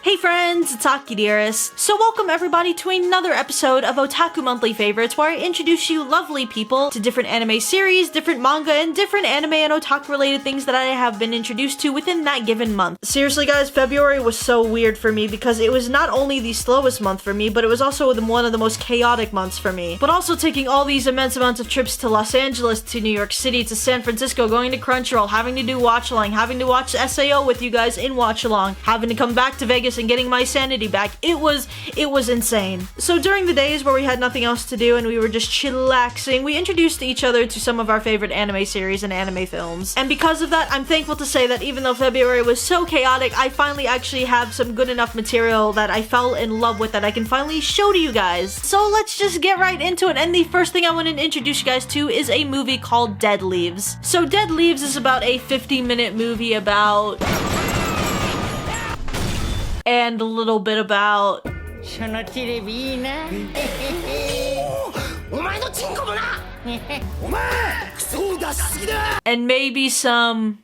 Hey friends, it's akidearest. So welcome everybody to another episode of Otaku Monthly Favorites, where I introduce you lovely people to different anime series, different manga, and different anime and otaku related things that I have been introduced to within that given month. Seriously guys, February was so weird for me because it was not only the slowest month for me, but it was also one of the most chaotic months for me. But also taking all these immense amounts of trips to Los Angeles, to New York City, to San Francisco, going to Crunchyroll, having to do watch along, having to watch SAO with you guys in watch along, having to come back to Vegas and getting my sanity back. It was insane. So during the days where we had nothing else to do and we were just chillaxing, we introduced each other to some of our favorite anime series and anime films. And because of that, I'm thankful to say that even though February was so chaotic, I finally actually have some good enough material that I fell in love with that I can finally show to you guys. So let's just get right into it. And the first thing I want to introduce you guys to is a movie called Dead Leaves. So Dead Leaves is about a 50-minute movie about and a little bit about and maybe some.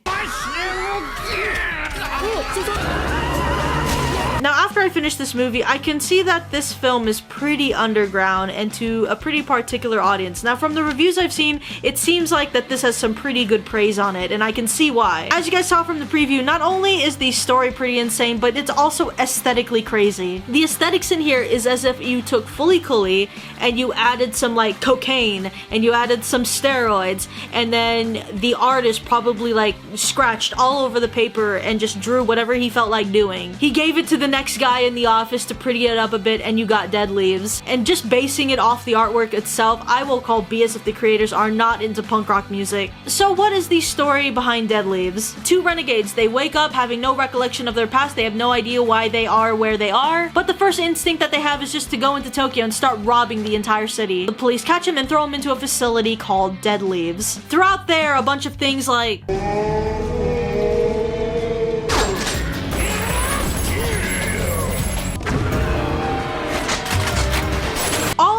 Now, after I finish this movie, I can see that this film is pretty underground and to a pretty particular audience. Now, from the reviews I've seen, it seems like that this has some pretty good praise on it, and I can see why. As you guys saw from the preview, not only is the story pretty insane, but it's also aesthetically crazy. The aesthetics in here is as if you took Kuli and you added some like cocaine and you added some steroids, and then the artist probably like scratched all over the paper and just drew whatever he felt like doing. He gave it to the next guy in the office to pretty it up a bit, and you got Dead Leaves. And just basing it off the artwork itself, I will call BS if the creators are not into punk rock music. So what is the story behind Dead Leaves? Two renegades, they wake up having no recollection of their past, they have no idea why they are where they are, but the first instinct that they have is just to go into Tokyo and start robbing the entire city. The police catch them and throw them into a facility called Dead Leaves. Throughout there, a bunch of things like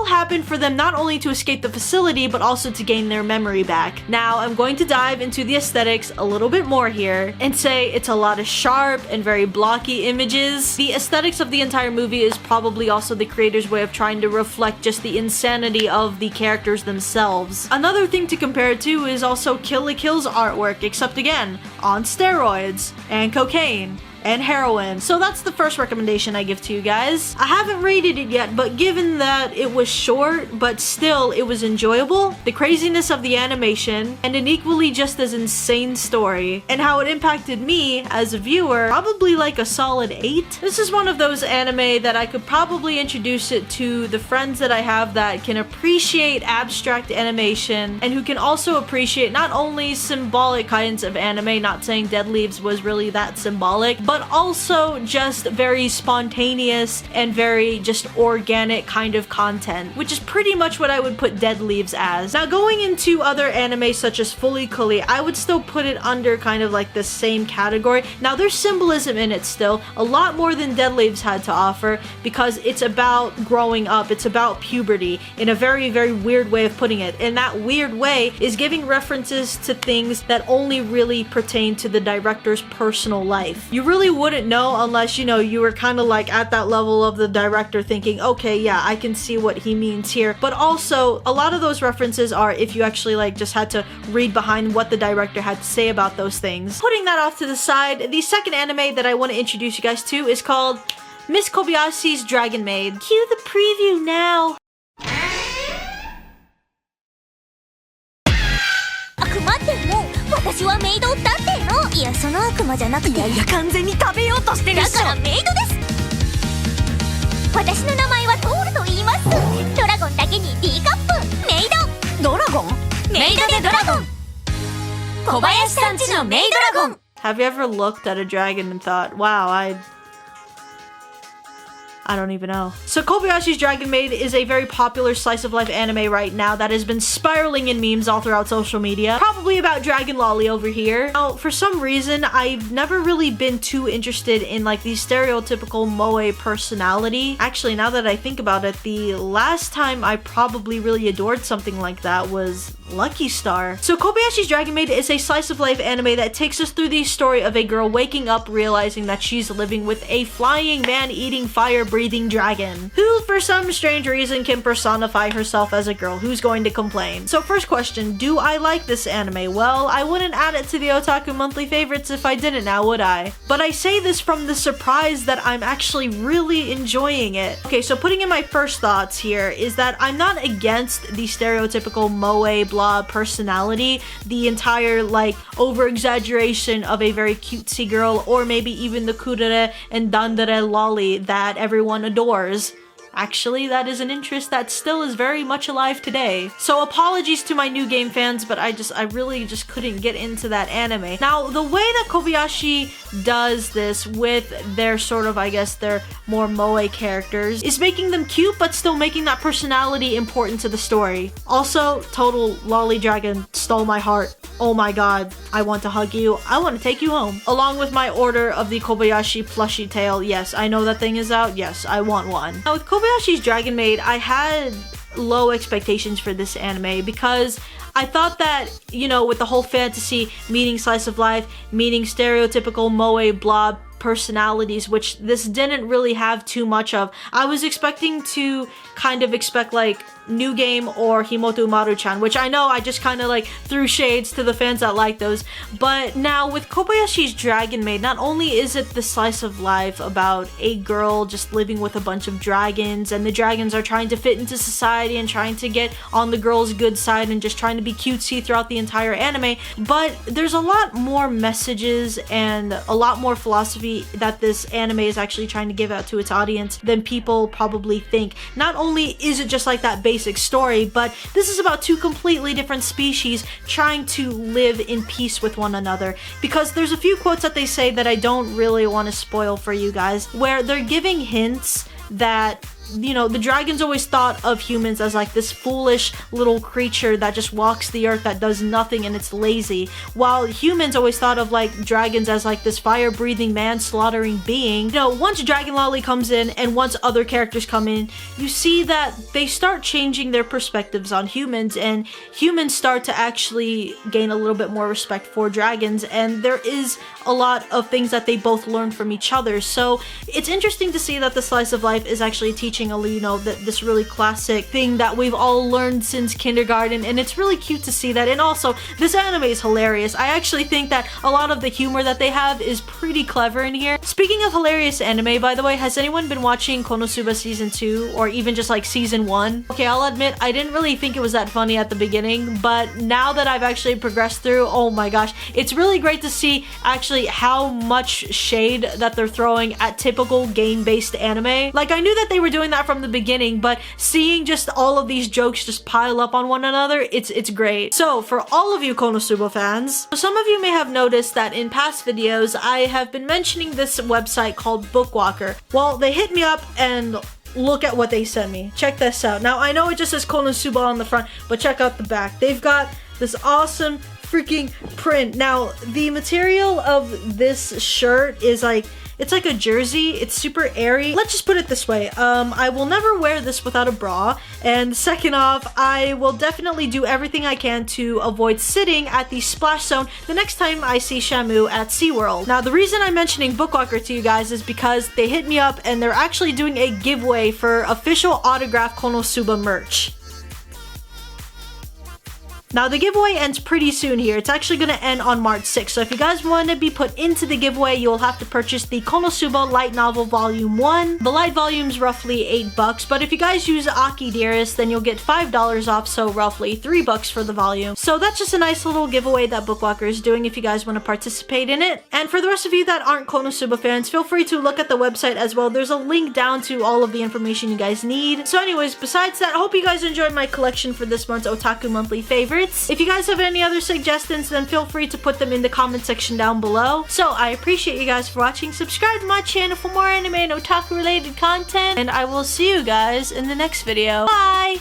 happen for them, not only to escape the facility but also to gain their memory back. Now I'm going to dive into the aesthetics a little bit more here and say it's a lot of sharp and very blocky images. The aesthetics of the entire movie is probably also the creator's way of trying to reflect just the insanity of the characters themselves. Another thing to compare it to is also Kill la Kill's artwork, except again on steroids and cocaine and heroin. So that's the first recommendation I give to you guys. I haven't rated it yet, but given that it was short, but still it was enjoyable, the craziness of the animation, and an equally just as insane story, and how it impacted me as a viewer, probably like a solid 8. This is one of those anime that I could probably introduce it to the friends that I have that can appreciate abstract animation, and who can also appreciate not only symbolic kinds of anime, not saying Dead Leaves was really that symbolic, but also just very spontaneous and very just organic kind of content, which is pretty much what I would put Dead Leaves as. Now, going into other anime such as Fully Kuli, I would still put it under kind of like the same category. Now, there's symbolism in it still, a lot more than Dead Leaves had to offer, because it's about growing up, it's about puberty, in a very, very weird way of putting it. And that weird way is giving references to things that only really pertain to the director's personal life. You really wouldn't know unless, you know, you were kind of like at that level of the director thinking, okay, yeah, I can see what he means here. But also, a lot of those references are if you actually like just had to read behind what the director had to say about those things. Putting that off to the side, the second anime that I want to introduce you guys to is called Miss Kobayashi's Dragon Maid. Cue the preview now. 私はメイドだっての。いや、その悪魔じゃなくて、いやいや、完全に食べようとしてるっしょ。だからメイドです。私の名前はトールと言います。ドラゴンだけに D カップ。メイド。ドラゴン？メイドでドラゴン。小林さんちのメイドラゴン。 Have you ever looked at a dragon and thought, wow, I don't even know. So Kobayashi's Dragon Maid is a very popular slice of life anime right now that has been spiraling in memes all throughout social media. Probably about Dragon Lolly over here. Now, for some reason, I've never really been too interested in like the stereotypical moe personality. Actually, now that I think about it, the last time I probably really adored something like that was Lucky Star. So Kobayashi's Dragon Maid is a slice of life anime that takes us through the story of a girl waking up realizing that she's living with a flying man-eating fire-breathing dragon who for some strange reason can personify herself as a girl. Who's going to complain? So first question, do I like this anime? Well, I wouldn't add it to the Otaku monthly favorites if I didn't now, would I? But I say this from the surprise that I'm actually really enjoying it. Okay, so putting in my first thoughts here is that I'm not against the stereotypical moe blah personality, the entire like over-exaggeration of a very cutesy girl, or maybe even the kurere and dandere lolly that everyone adores. Actually, that is an interest that still is very much alive today. So apologies to my new game fans, but I really just couldn't get into that anime. Now, the way that Kobayashi does this with their sort of, I guess, their more moe characters is making them cute, but still making that personality important to the story. Also, total lolly dragon stole my heart. Oh my god, I want to hug you. I want to take you home. Along with my order of the Kobayashi plushie tail. Yes, I know that thing is out. Yes, I want one. Now with Kobayashi's Dragon Maid, I had low expectations for this anime because I thought that, you know, with the whole fantasy meeting slice of life, meeting stereotypical moe blob personalities, which this didn't really have too much of. I was expecting to kind of expect like New Game or Himoto Umaru-chan, which I know I just kind of like threw shades to the fans that like those. But now with Kobayashi's Dragon Maid, not only is it the slice of life about a girl just living with a bunch of dragons, and the dragons are trying to fit into society and trying to get on the girl's good side and just trying to be cutesy throughout the entire anime, but there's a lot more messages and a lot more philosophy that this anime is actually trying to give out to its audience than people probably think. Not only is it just like that basic story, but this is about two completely different species trying to live in peace with one another, because there's a few quotes that they say that I don't really want to spoil for you guys, where they're giving hints that, you know, the dragons always thought of humans as like this foolish little creature that just walks the earth, that does nothing and it's lazy, while humans always thought of like dragons as like this fire-breathing, man-slaughtering being. You know, once Dragon Lolly comes in and once other characters come in, you see that they start changing their perspectives on humans, and humans start to actually gain a little bit more respect for dragons, and there is a lot of things that they both learn from each other. So it's interesting to see that the slice of life is actually teaching, you know, this really classic thing that we've all learned since kindergarten, and it's really cute to see that. And also, this anime is hilarious. I actually think that a lot of the humor that they have is pretty clever in here. Speaking of hilarious anime, by the way, has anyone been watching Konosuba season 2 or even just like season 1? Okay, I'll admit I didn't really think it was that funny at the beginning, but now that I've actually progressed through, oh my gosh, it's really great to see actually how much shade that they're throwing at typical game-based anime. Like, I knew that they were doing that from the beginning, but seeing just all of these jokes just pile up on one another, it's great. So for all of you Konosuba fans, some of you may have noticed that in past videos I have been mentioning this website called Bookwalker. Well, they hit me up and look at what they sent me. Check this out. Now I know it just says Konosuba on the front, but check out the back. They've got this awesome freaking print. Now the material of this shirt is like, it's like a jersey. It's super airy. Let's just put it this way. I will never wear this without a bra. And second off, I will definitely do everything I can to avoid sitting at the splash zone the next time I see Shamu at SeaWorld. Now, the reason I'm mentioning Bookwalker to you guys is because they hit me up and they're actually doing a giveaway for official autographed Konosuba merch. Now the giveaway ends pretty soon here. It's actually going to end on March 6th. So if you guys want to be put into the giveaway, you'll have to purchase the Konosuba Light Novel Volume 1. The light volume's roughly $8, but if you guys use akidearest, then you'll get $5 off, so roughly $3 for the volume. So that's just a nice little giveaway that Bookwalker is doing if you guys want to participate in it. And for the rest of you that aren't Konosuba fans, feel free to look at the website as well. There's a link down to all of the information you guys need. So anyways, besides that, I hope you guys enjoyed my collection for this month's Otaku Monthly Favorites. If you guys have any other suggestions, then feel free to put them in the comment section down below. So I appreciate you guys for watching. Subscribe to my channel for more anime and otaku related content, and I will see you guys in the next video. Bye!